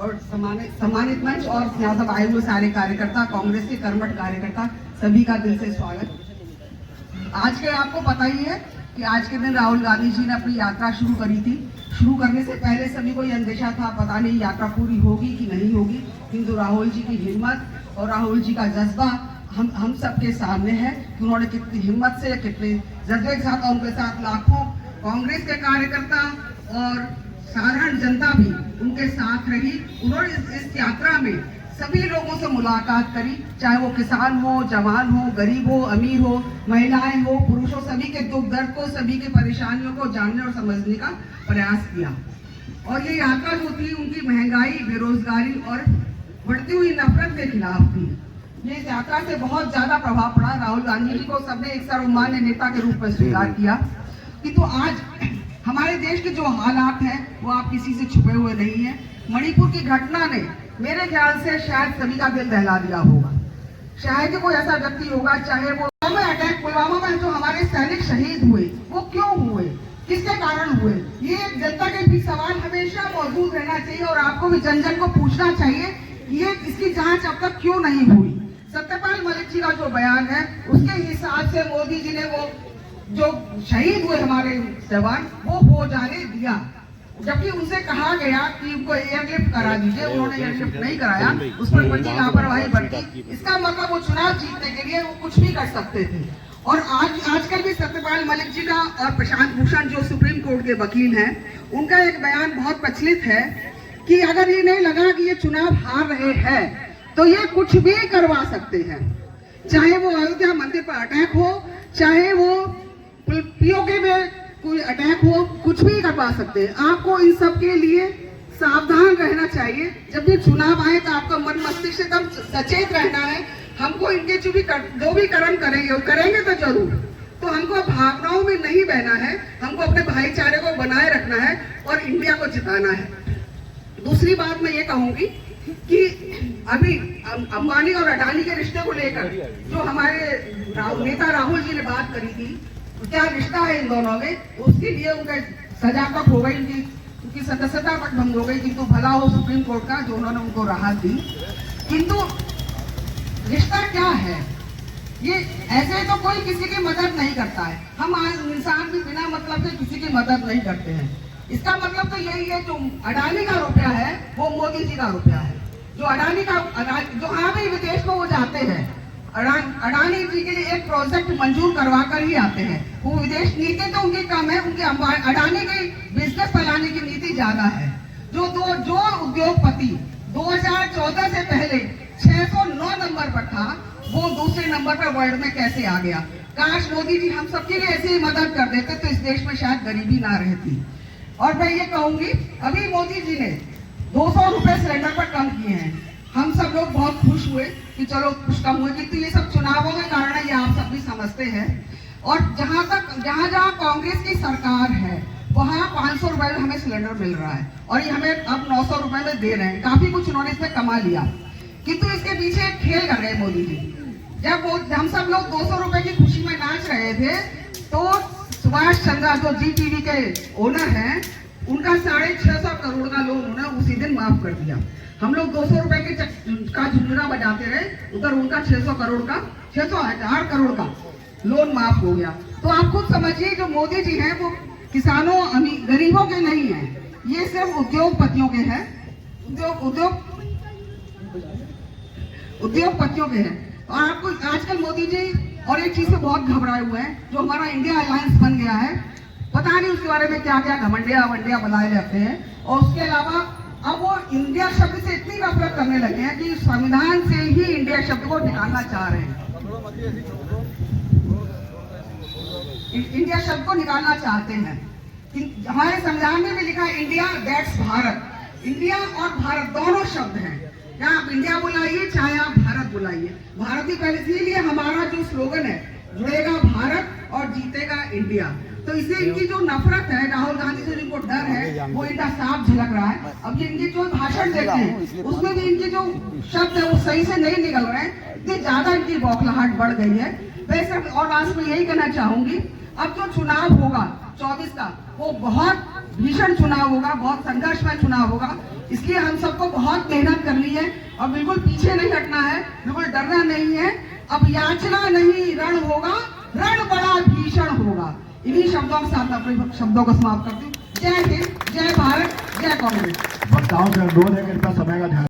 और सम्मानित मंच और यहाँ सब आए हुए सारे कार्यकर्ता, कांग्रेस के कर्मठ कार्यकर्ता, सभी का दिल से स्वागत। आज के आपको पता ही है कि आज के दिन राहुल गांधी जी ने अपनी यात्रा शुरू करी थी। शुरू करने से पहले सभी को ये अंदेशा था, पता नहीं यात्रा पूरी होगी कि नहीं होगी, किंतु राहुल जी की हिम्मत और राहुल जी का जज्बा हम सबके सामने है कि उन्होंने कितनी हिम्मत से, कितने जज्बे के साथ, और उनके साथ लाखों कांग्रेस के कार्यकर्ता और साधारण जनता भी उनके साथ रही। उन्होंने इस यात्रा में सभी लोगों से मुलाकात करी, चाहे वो किसान हो, जवान हो, गरीब हो, अमीर हो, महिलाएं हो, पुरुष हो, सभी के दुख दर्द को, सभी की परेशानियों को जानने और समझने का प्रयास किया। और ये यात्रा जो थी उनकी महंगाई, बेरोजगारी और बढ़ती हुई नफरत के खिलाफ थी। ये यात्रा से बहुत ज्यादा प्रभाव पड़ा। राहुल गांधी जी को सबने एक सर्वमान्य नेता के रूप में स्वीकार किया, किंतु आज हमारे देश के जो हालात हैं वो आप किसी से छुपे हुए नहीं है। मणिपुर की घटना ने मेरे ख्याल से शायद सभी का दिल दहला दिया होगा। शायद कोई ऐसा व्यक्ति होगा, चाहे वो पुलवामा में जो हमारे सैनिक शहीद हुए, वो क्यों हुए, किसके कारण हुए, ये जनता के भी सवाल हमेशा मौजूद रहना चाहिए और आपको भी जन जन को पूछना चाहिए ये इसकी जांच अब तक क्यों नहीं हुई। सत्यपाल मलिक जी का जो बयान है उसके हिसाब से मोदी जी ने वो जो शहीद हुए हमारे जवान वो हो जाने दिया, जबकि उनसे कहा गया कि उनको एयरलिफ्ट करा दीजिए, उन्होंने एयरलिफ्ट नहीं कराया, उस पर बड़ी लापरवाही बरती। इसका मतलब वो चुनाव जीतने के लिए वो कुछ भी कर सकते थे। और आजकल भी सत्यपाल मलिक जी का और प्रशांत भूषण जो सुप्रीम कोर्ट के वकील हैं, उनका एक बयान बहुत प्रचलित है कि अगर ये नहीं लगा कि ये चुनाव हार रहे हैं तो ये कुछ भी करवा सकते हैं, चाहे वो अयोध्या मंदिर पर अटैक हो, चाहे वो पीओके में कोई अटैक हो, कुछ भी करवा सकते हैं। आपको इन सब के लिए सावधान रहना चाहिए। जब भी चुनाव आए तो आपका मन मस्तिष्क से एकदम सचेत रहना है। हमको इनके जो भी कर्म करेंगे तो जरूर, तो हमको भावनाओं में नहीं बहना है, हमको अपने भाईचारे को बनाए रखना है और इंडिया को जिताना है। दूसरी बात मैं ये कहूंगी कि अभी अंबानी और अडानी के रिश्ते को लेकर जो हमारे नेता राहुल जी ने बात करी थी, क्या रिश्ता है इन दोनों में, उसके लिए उनका सजा तक हो गई, उनकी सदस्यता तक भंग हो गई, किंतु भला हो सुप्रीम कोर्ट का जो उन्होंने उनको राहत दी। किंतु रिश्ता क्या है, ये ऐसे तो कोई किसी की मदद नहीं करता है। हम इंसान भी बिना मतलब से किसी की मदद नहीं करते हैं। इसका मतलब तो यही है जो अडानी का रुपया है वो मोदी जी का रुपया है। जो अडानी का जो भी विदेश में वो जाते हैं, अडानी जी के लिए एक प्रोजेक्ट मंजूर करवा कर ही आते हैं। वो विदेश नीति तो उनकी कम है, उनकी अडानी की बिजनेस फैलाने की नीति ज्यादा है। जो उद्योगपति 2014 से पहले 609 नंबर पर था, वो दूसरे नंबर पर वर्ल्ड में कैसे आ गया। काश मोदी जी हम सबके लिए ऐसे ही मदद कर देते तो इस देश में शायद गरीबी ना रहती। और मैं ये कहूंगी, अभी मोदी जी ने 200 रुपए सिलेंडर पर कम किए हैं। हम सब लोग बहुत खुश हुए कि चलो कुछ कम हुए, किंतु ये सब चुनावों के कारण है, ये आप सब भी समझते हैं। और जहां कांग्रेस की सरकार है वहां 500 रुपए में हमें सिलेंडर मिल रहा है और ये हमें अब 900 रुपए में दे रहे हैं। काफी कुछ उन्होंने इसमें कमा लिया, किंतु इसके पीछे एक खेल कर रहे हैं मोदी जी। जब हम सब लोग 200 रुपए की खुशी में नाच रहे थे तो सुभाष चंद्र जो जी टीवी के ओनर हैं, उनका 650 करोड़ का लोन उन्होंने उसी दिन माफ कर दिया। हम लोग 200 रुपए का झुंझुना बजाते रहे, उधर उनका 600 करोड़ का लोन माफ हो गया। तो आप खुद समझिए जो मोदी जी हैं वो किसानों गरीबों के नहीं है, ये सिर्फ उद्योगपतियों के हैं, उद्योगपतियों के हैं। और आपको आजकल मोदी जी और एक चीज से बहुत घबराए हुए हैं, जो हमारा इंडिया अलायंस बन गया है, पता नहीं उसके बारे में क्या क्या घमंडिया बनाए जाते हैं। और उसके अलावा अब वो इंडिया शब्द से इतनी नफरत करने लगे हैं कि संविधान से ही इंडिया शब्द को निकालना चाह रहे हैं, इंडिया शब्द को निकालना चाहते हैं। हमारे संविधान में भी लिखा है इंडिया दैट्स भारत। इंडिया और भारत दोनों शब्द हैं, या आप इंडिया बुलाइए चाहे आप भारत बुलाइए। भारतीय पहले, इसीलिए हमारा जो स्लोगन है, जुड़ेगा भारत और जीतेगा इंडिया। तो इससे इनकी जो नफरत है, राहुल गांधी से जिनको डर है, वो इनका साफ झलक रहा है। अब ये इनके जो भाषण देते हैं उसमें भी इनके जो शब्द है वो सही से नहीं निकल रहे हैं, इतनी ज्यादा इनकी बौखलाहट बढ़ गई है। वैसे और लास्ट में यही कहना चाहूंगी, अब जो चुनाव होगा 24 का, वो बहुत भीषण चुनाव होगा, बहुत संघर्षमय चुनाव होगा। इसलिए हम सबको बहुत मेहनत करनी है और बिल्कुल पीछे नहीं हटना है, बिल्कुल डरना नहीं है। अब याचना नहीं रण होगा, रण बड़ा भीषण होगा। इन्हीं शब्दों के साथ अपने शब्दों को समाप्त करती हूँ। जय हिंद, जय भारत, जय कांग्रेस। वक्ताओं से अनुरोध है कि इनका समय का ध्यान